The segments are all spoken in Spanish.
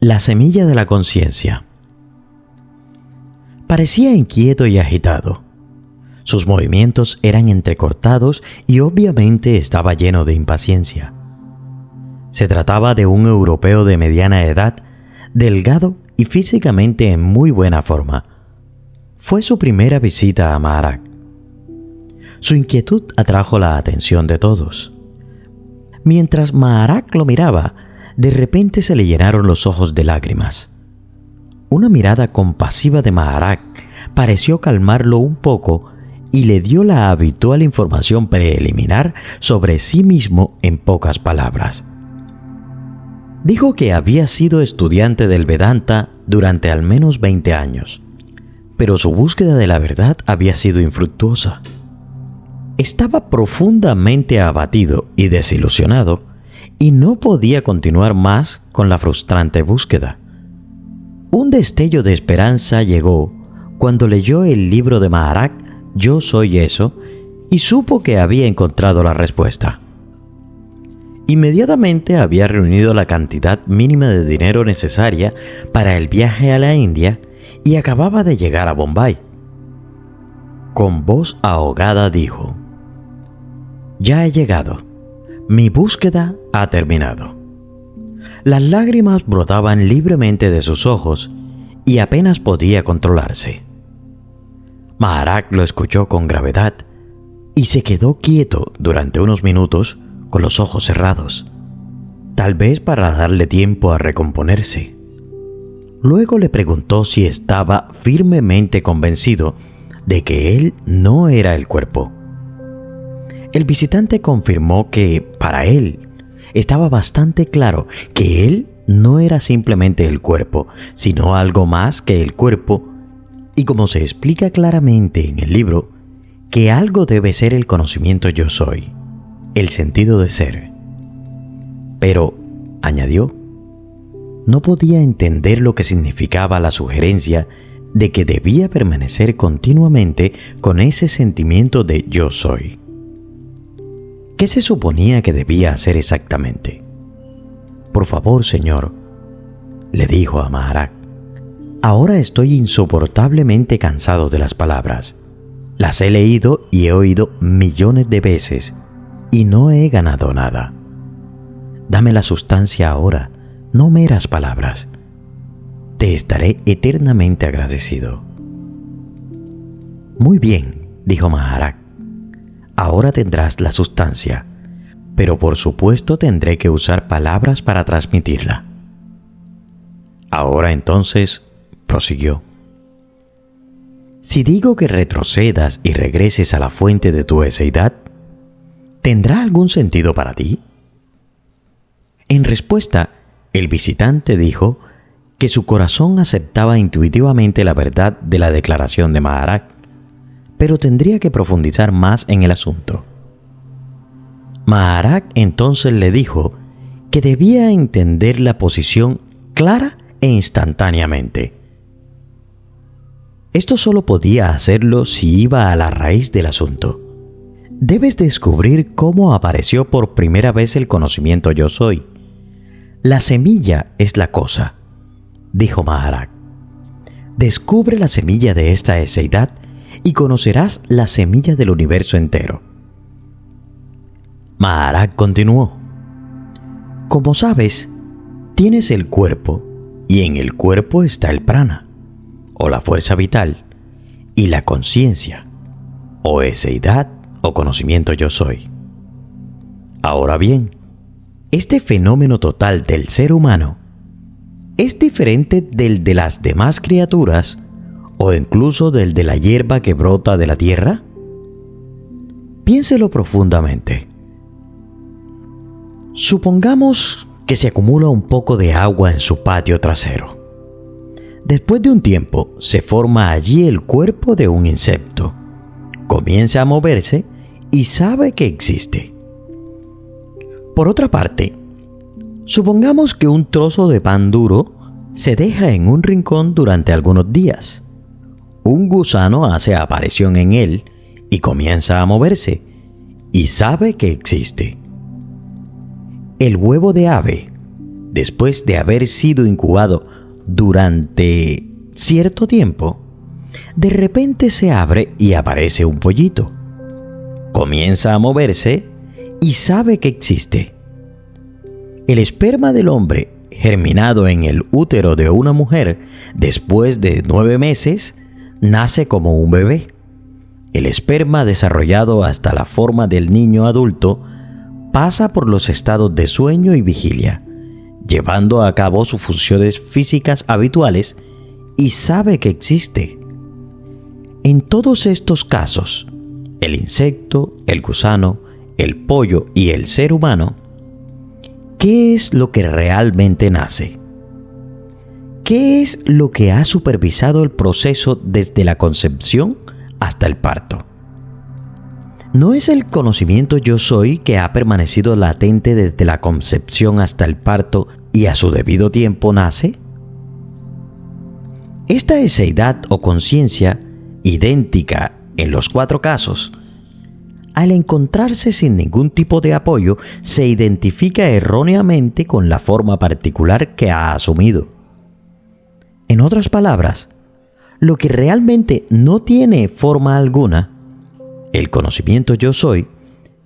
La semilla de la conciencia. Parecía inquieto y agitado. Sus movimientos eran entrecortados y obviamente estaba lleno de impaciencia. Se trataba de un europeo de mediana edad, delgado y físicamente en muy buena forma. Fue su primera visita a Maharaj. Su inquietud atrajo la atención de todos. Mientras Maharaj lo miraba, de repente se le llenaron los ojos de lágrimas. Una mirada compasiva de Maharaj pareció calmarlo un poco y le dio la habitual información preliminar sobre sí mismo en pocas palabras. Dijo que había sido estudiante del Vedanta durante al menos 20 años, pero su búsqueda de la verdad había sido infructuosa. Estaba profundamente abatido y desilusionado y no podía continuar más con la frustrante búsqueda. Un destello de esperanza llegó cuando leyó el libro de Maharaj, Yo soy eso, y supo que había encontrado la respuesta. Inmediatamente había reunido la cantidad mínima de dinero necesaria para el viaje a la India y acababa de llegar a Bombay. Con voz ahogada dijo: «Ya he llegado. Mi búsqueda ha terminado». Las lágrimas brotaban libremente de sus ojos y apenas podía controlarse. Maharaj lo escuchó con gravedad y se quedó quieto durante unos minutos con los ojos cerrados, tal vez para darle tiempo a recomponerse. Luego le preguntó si estaba firmemente convencido de que él no era el cuerpo. El visitante confirmó que, para él, estaba bastante claro que él no era simplemente el cuerpo, sino algo más que el cuerpo, y como se explica claramente en el libro, que algo debe ser el conocimiento yo soy, el sentido de ser. Pero, añadió, no podía entender lo que significaba la sugerencia de que debía permanecer continuamente con ese sentimiento de yo soy. ¿Qué se suponía que debía hacer exactamente? «Por favor, señor», le dijo a Maharaj, «ahora estoy insoportablemente cansado de las palabras. Las he leído y he oído millones de veces y no he ganado nada. Dame la sustancia ahora, no meras palabras. Te estaré eternamente agradecido». «Muy bien», dijo Maharaj. «Ahora tendrás la sustancia, pero por supuesto tendré que usar palabras para transmitirla». «Ahora entonces», prosiguió, «si digo que retrocedas y regreses a la fuente de tu eseidad, ¿tendrá algún sentido para ti?». En respuesta, el visitante dijo que su corazón aceptaba intuitivamente la verdad de la declaración de Maharaj, pero tendría que profundizar más en el asunto. Maharaj entonces le dijo que debía entender la posición clara e instantáneamente. Esto solo podía hacerlo si iba a la raíz del asunto. Debes descubrir cómo apareció por primera vez el conocimiento yo soy. La semilla es la cosa, dijo Maharaj. Descubre la semilla de esta eseidad y conocerás la semilla del universo entero. Maharaj continuó: como sabes, tienes el cuerpo y en el cuerpo está el prana, o la fuerza vital, y la conciencia, o eseidad o conocimiento yo soy. Ahora bien, este fenómeno total del ser humano es diferente del de las demás criaturas o incluso del de la hierba que brota de la tierra. Piénselo profundamente. Supongamos que se acumula un poco de agua en su patio trasero. Después de un tiempo se forma allí el cuerpo de un insecto. Comienza a moverse y sabe que existe. Por otra parte, supongamos que un trozo de pan duro se deja en un rincón durante algunos días. Un gusano hace aparición en él y comienza a moverse y sabe que existe. El huevo de ave después de haber sido incubado durante cierto tiempo, de repente se abre y aparece un pollito. Comienza a moverse y sabe que existe. El esperma del hombre, germinado en el útero de una mujer, después de 9 meses, nace como un bebé. El esperma, desarrollado hasta la forma del niño adulto, pasa por los estados de sueño y vigilia, llevando a cabo sus funciones físicas habituales y sabe que existe. En todos estos casos, el insecto, el gusano, el pollo y el ser humano, ¿qué es lo que realmente nace? ¿Qué es lo que ha supervisado el proceso desde la concepción hasta el parto? ¿No es el conocimiento yo soy que ha permanecido latente desde la concepción hasta el parto y a su debido tiempo nace? Esta eseidad o conciencia, idéntica en los 4 casos, al encontrarse sin ningún tipo de apoyo, se identifica erróneamente con la forma particular que ha asumido. En otras palabras, lo que realmente no tiene forma alguna, el conocimiento yo soy,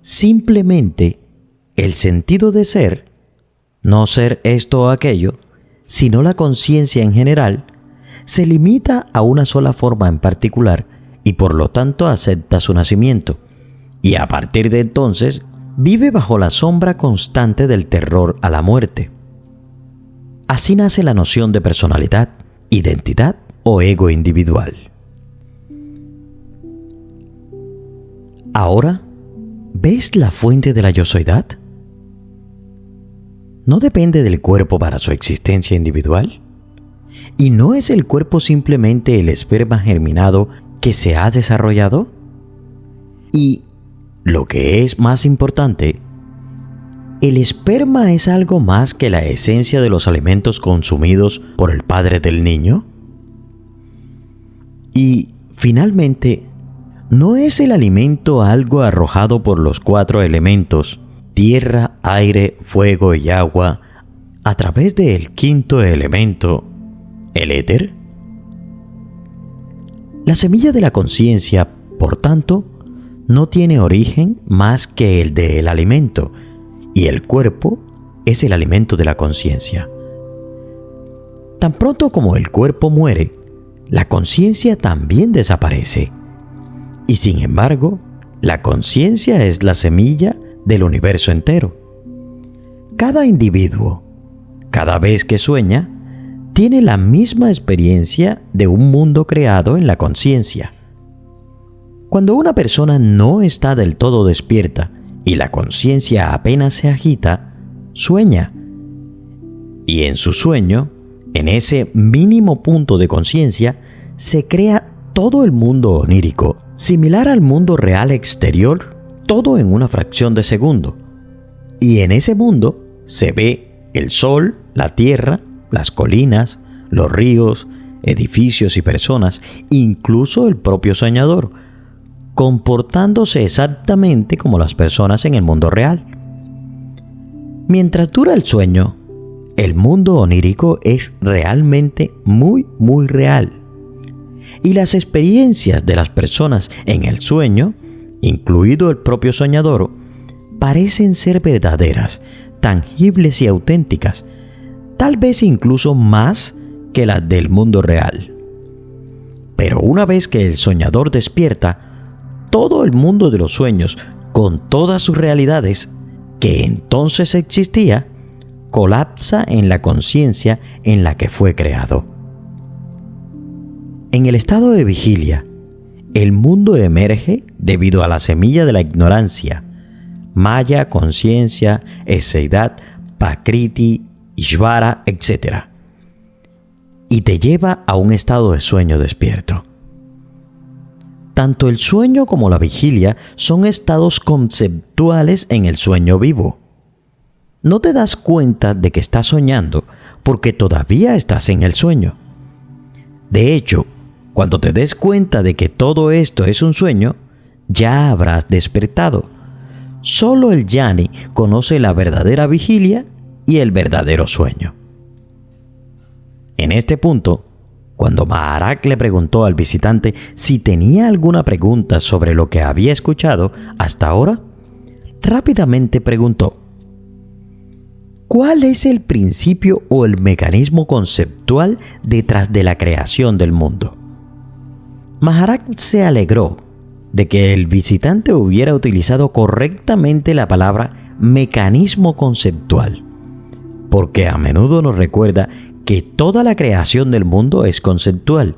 simplemente el sentido de ser, no ser esto o aquello, sino la conciencia en general, se limita a una sola forma en particular y por lo tanto acepta su nacimiento. Y a partir de entonces vive bajo la sombra constante del terror a la muerte. Así nace la noción de personalidad, identidad o ego individual. Ahora, ¿ves la fuente de la yo-soidad? ¿No depende del cuerpo para su existencia individual? ¿Y no es el cuerpo simplemente el esperma germinado que se ha desarrollado? Y lo que es más importante, ¿el esperma es algo más que la esencia de los alimentos consumidos por el padre del niño? Y, finalmente, ¿no es el alimento algo arrojado por los 4 elementos, tierra, aire, fuego y agua, a través del 5º elemento, el éter? La semilla de la conciencia, por tanto, no tiene origen más que el del alimento, y el cuerpo es el alimento de la conciencia. Tan pronto como el cuerpo muere, la conciencia también desaparece. Y sin embargo, la conciencia es la semilla del universo entero. Cada individuo, cada vez que sueña, tiene la misma experiencia de un mundo creado en la conciencia. Cuando una persona no está del todo despierta y la conciencia apenas se agita, sueña. Y en su sueño, en ese mínimo punto de conciencia, se crea todo el mundo onírico, similar al mundo real exterior, todo en una fracción de segundo. Y en ese mundo se ve el sol, la tierra, las colinas, los ríos, edificios y personas, incluso el propio soñador, comportándose exactamente como las personas en el mundo real. Mientras dura el sueño, el mundo onírico es realmente muy real. Y las experiencias de las personas en el sueño, incluido el propio soñador, parecen ser verdaderas, tangibles y auténticas, tal vez incluso más que las del mundo real. Pero una vez que el soñador despierta, todo el mundo de los sueños, con todas sus realidades, que entonces existía, colapsa en la conciencia en la que fue creado. En el estado de vigilia, el mundo emerge debido a la semilla de la ignorancia, maya, conciencia, eseidad, prakriti, ishvara, etc. Y te lleva a un estado de sueño despierto. Tanto el sueño como la vigilia son estados conceptuales en el sueño vivo. No te das cuenta de que estás soñando porque todavía estás en el sueño. De hecho, cuando te des cuenta de que todo esto es un sueño, ya habrás despertado. Solo el Jnani conoce la verdadera vigilia y el verdadero sueño. En este punto, cuando Maharaj le preguntó al visitante si tenía alguna pregunta sobre lo que había escuchado hasta ahora, rápidamente preguntó: ¿cuál es el principio o el mecanismo conceptual detrás de la creación del mundo? Maharaj se alegró de que el visitante hubiera utilizado correctamente la palabra mecanismo conceptual, porque a menudo nos recuerda que toda la creación del mundo es conceptual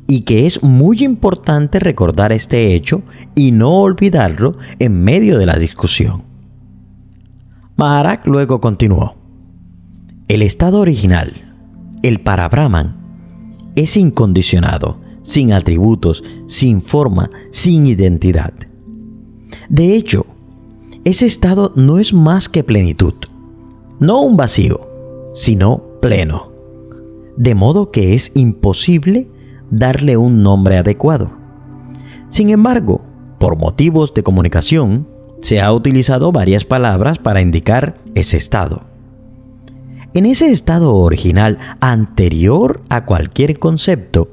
y que es muy importante recordar este hecho y no olvidarlo en medio de la discusión. Maharaj luego continuó: el estado original, el Parabrahman, es incondicionado, sin atributos, sin forma, sin identidad. De hecho, ese estado no es más que plenitud, no un vacío, sino pleno. De modo que es imposible darle un nombre adecuado. Sin embargo, por motivos de comunicación, se ha utilizado varias palabras para indicar ese estado. En ese estado original, anterior a cualquier concepto,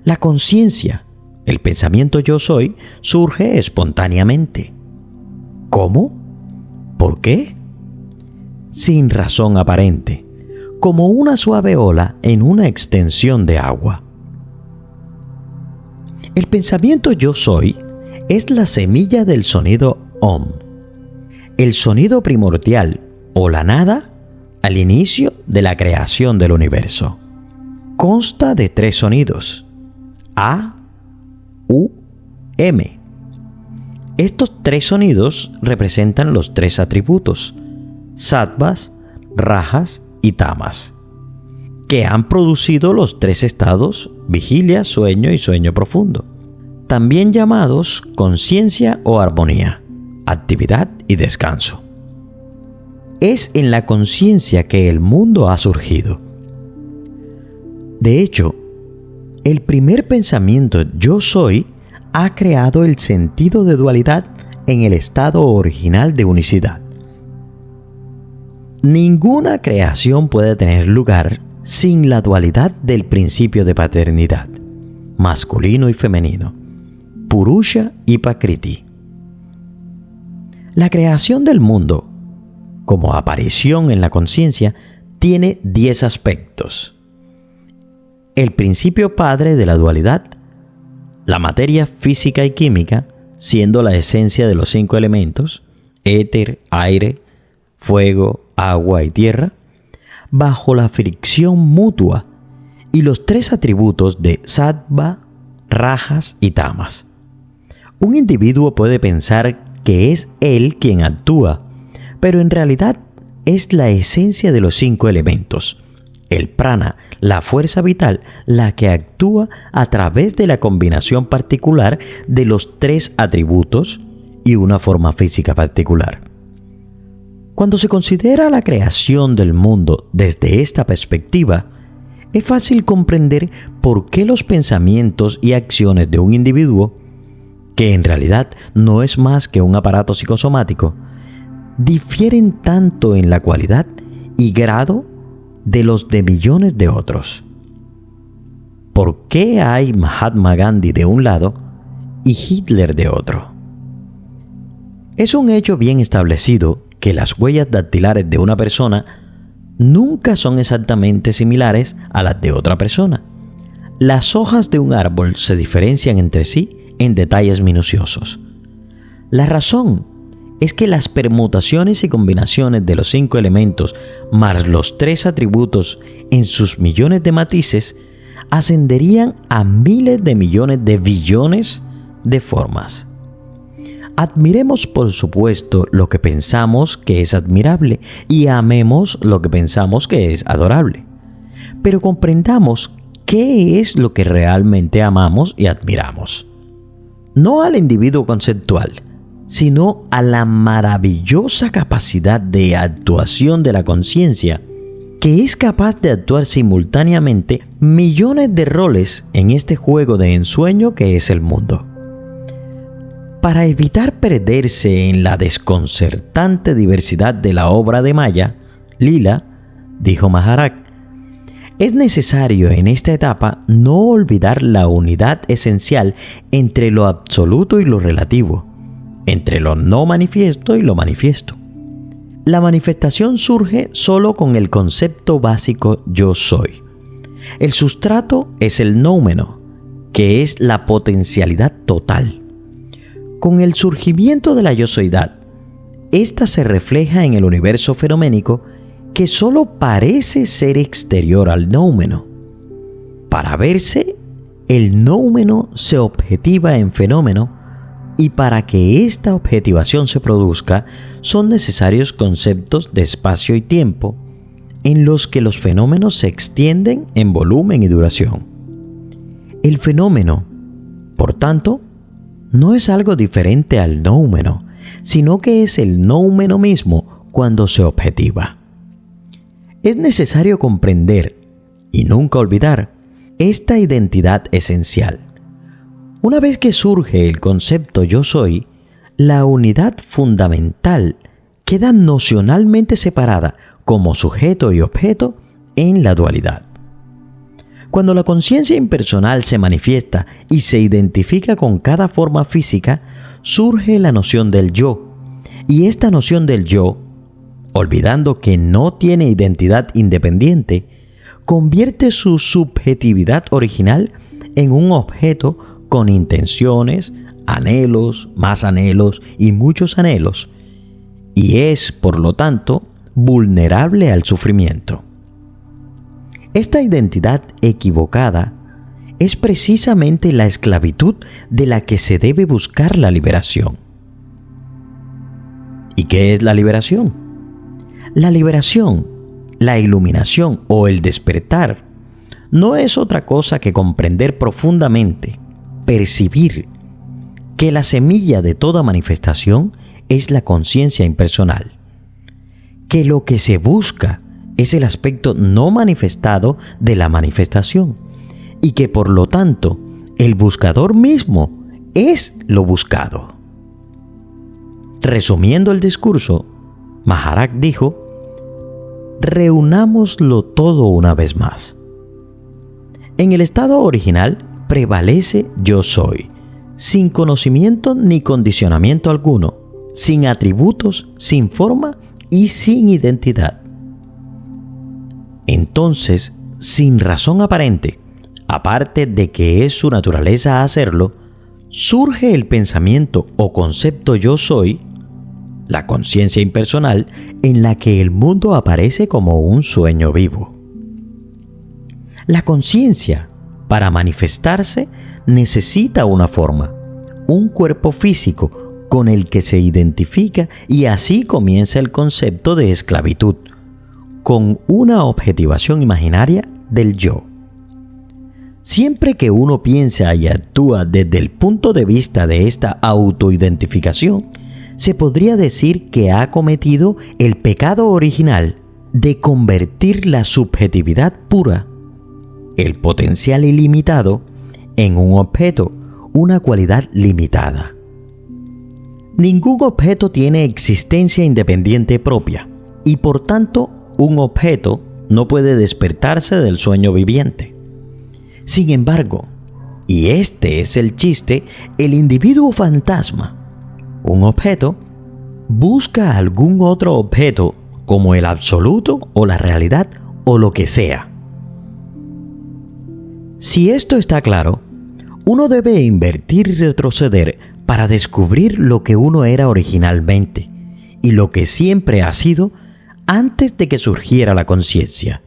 la conciencia, el pensamiento yo soy, surge espontáneamente. ¿Cómo? ¿Por qué? Sin razón aparente, como una suave ola en una extensión de agua. El pensamiento yo soy es la semilla del sonido Om, el sonido primordial o la nada al inicio de la creación del universo. Consta de 3 sonidos: A, U, M. Estos 3 sonidos representan los 3 atributos, sattvas, rajas y tamas, que han producido los 3 estados: vigilia, sueño y sueño profundo, también llamados conciencia o armonía, actividad y descanso. Es en la conciencia que el mundo ha surgido. De hecho, el primer pensamiento yo soy ha creado el sentido de dualidad en el estado original de unicidad. Ninguna creación puede tener lugar sin la dualidad del principio de paternidad, masculino y femenino, Purusha y Prakriti. La creación del mundo, como aparición en la conciencia, tiene 10 aspectos. El principio padre de la dualidad, la materia física y química, siendo la esencia de los 5 elementos, éter, aire, fuego, agua y tierra, bajo la fricción mutua, y los 3 atributos de sattva, rajas y tamas. Un individuo puede pensar que es él quien actúa, pero en realidad es la esencia de los 5 elementos, el prana, la fuerza vital, la que actúa a través de la combinación particular de los 3 atributos y una forma física particular. Cuando se considera la creación del mundo desde esta perspectiva, es fácil comprender por qué los pensamientos y acciones de un individuo, que en realidad no es más que un aparato psicosomático, difieren tanto en la cualidad y grado de los de millones de otros. ¿Por qué hay Mahatma Gandhi de un lado y Hitler de otro? Es un hecho bien establecido que las huellas dactilares de una persona nunca son exactamente similares a las de otra persona. Las hojas de un árbol se diferencian entre sí en detalles minuciosos. La razón es que las permutaciones y combinaciones de los 5 elementos más los 3 atributos en sus millones de matices ascenderían a miles de millones de billones de formas. Admiremos, por supuesto, lo que pensamos que es admirable y amemos lo que pensamos que es adorable. Pero comprendamos qué es lo que realmente amamos y admiramos. No al individuo conceptual, sino a la maravillosa capacidad de actuación de la conciencia, que es capaz de actuar simultáneamente millones de roles en este juego de ensueño que es el mundo. Para evitar perderse en la desconcertante diversidad de la obra de Maya, Lila, dijo Maharaj, es necesario en esta etapa no olvidar la unidad esencial entre lo absoluto y lo relativo, entre lo no manifiesto y lo manifiesto. La manifestación surge solo con el concepto básico yo soy. El sustrato es el noumeno, que es la potencialidad total. Con el surgimiento de la yo-soidad, esta se refleja en el universo fenoménico que solo parece ser exterior al noumeno. Para verse, el noumeno se objetiva en fenómeno, y para que esta objetivación se produzca, son necesarios conceptos de espacio y tiempo, en los que los fenómenos se extienden en volumen y duración. El fenómeno, por tanto, no es algo diferente al noumeno, sino que es el noumeno mismo cuando se objetiva. Es necesario comprender, y nunca olvidar, esta identidad esencial. Una vez que surge el concepto yo soy, la unidad fundamental queda nocionalmente separada como sujeto y objeto en la dualidad. Cuando la conciencia impersonal se manifiesta y se identifica con cada forma física, surge la noción del yo, y esta noción del yo, olvidando que no tiene identidad independiente, convierte su subjetividad original en un objeto con intenciones, anhelos, más anhelos y muchos anhelos, y es, por lo tanto, vulnerable al sufrimiento. Esta identidad equivocada es precisamente la esclavitud de la que se debe buscar la liberación. ¿Y qué es la liberación? La liberación, la iluminación o el despertar no es otra cosa que comprender profundamente, percibir que la semilla de toda manifestación es la conciencia impersonal, que lo que se busca es el aspecto no manifestado de la manifestación y que por lo tanto el buscador mismo es lo buscado. Resumiendo el discurso, Maharaj dijo: reunámoslo todo una vez más. En el estado original prevalece yo soy, sin conocimiento ni condicionamiento alguno, sin atributos, sin forma y sin identidad. Entonces, sin razón aparente, aparte de que es su naturaleza hacerlo, surge el pensamiento o concepto yo soy, la conciencia impersonal en la que el mundo aparece como un sueño vivo. La conciencia, para manifestarse, necesita una forma, un cuerpo físico con el que se identifica, y así comienza el concepto de esclavitud, con una objetivación imaginaria del yo. Siempre que uno piensa y actúa desde el punto de vista de esta autoidentificación, se podría decir que ha cometido el pecado original de convertir la subjetividad pura, el potencial ilimitado, en un objeto, una cualidad limitada. Ningún objeto tiene existencia independiente propia, y por tanto, un objeto no puede despertarse del sueño viviente. Sin embargo, y este es el chiste, el individuo fantasma, un objeto, busca algún otro objeto como el absoluto o la realidad o lo que sea. Si esto está claro, uno debe invertir y retroceder para descubrir lo que uno era originalmente y lo que siempre ha sido antes de que surgiera la conciencia.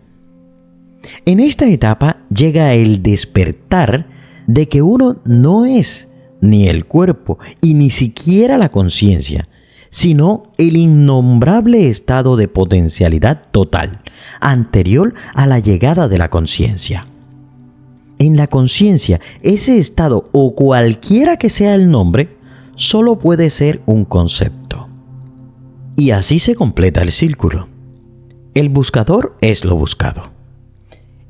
En esta etapa llega el despertar de que uno no es ni el cuerpo y ni siquiera la conciencia, sino el innombrable estado de potencialidad total anterior a la llegada de la conciencia. En la conciencia, ese estado, o cualquiera que sea el nombre, solo puede ser un concepto. Y así se completa el círculo. El buscador es lo buscado.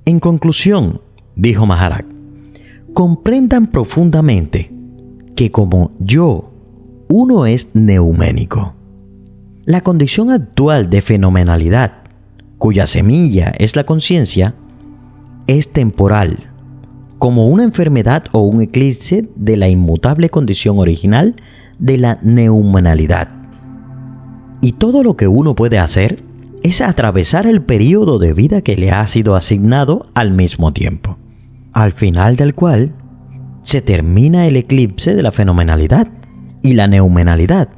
En conclusión, dijo Maharaj, comprendan profundamente que como yo, uno es neuménico. La condición actual de fenomenalidad, cuya semilla es la conciencia, es temporal, como una enfermedad o un eclipse de la inmutable condición original de la neumanalidad. Y todo lo que uno puede hacer es atravesar el periodo de vida que le ha sido asignado al mismo tiempo, al final del cual se termina el eclipse de la fenomenalidad y la neumenalidad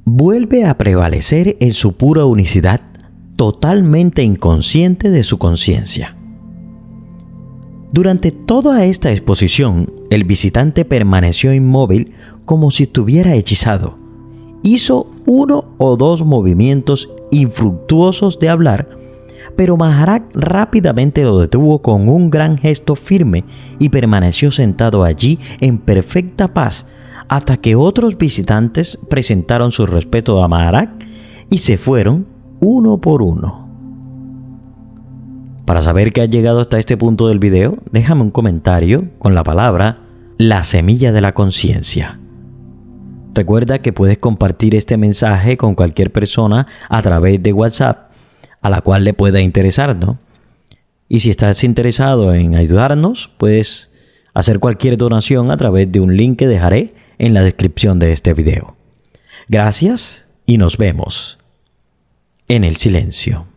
vuelve a prevalecer en su pura unicidad, totalmente inconsciente de su conciencia. Durante toda esta exposición, el visitante permaneció inmóvil como si estuviera hechizado. Hizo 1 o 2 movimientos infructuosos de hablar, pero Maharaj rápidamente lo detuvo con un gran gesto firme y permaneció sentado allí en perfecta paz hasta que otros visitantes presentaron su respeto a Maharaj y se fueron uno por uno. Para saber que has llegado hasta este punto del video, déjame un comentario con la palabra la semilla de la conciencia. Recuerda que puedes compartir este mensaje con cualquier persona a través de WhatsApp a la cual le pueda interesar, ¿no? Y si estás interesado en ayudarnos, puedes hacer cualquier donación a través de un link que dejaré en la descripción de este video. Gracias y nos vemos en el silencio.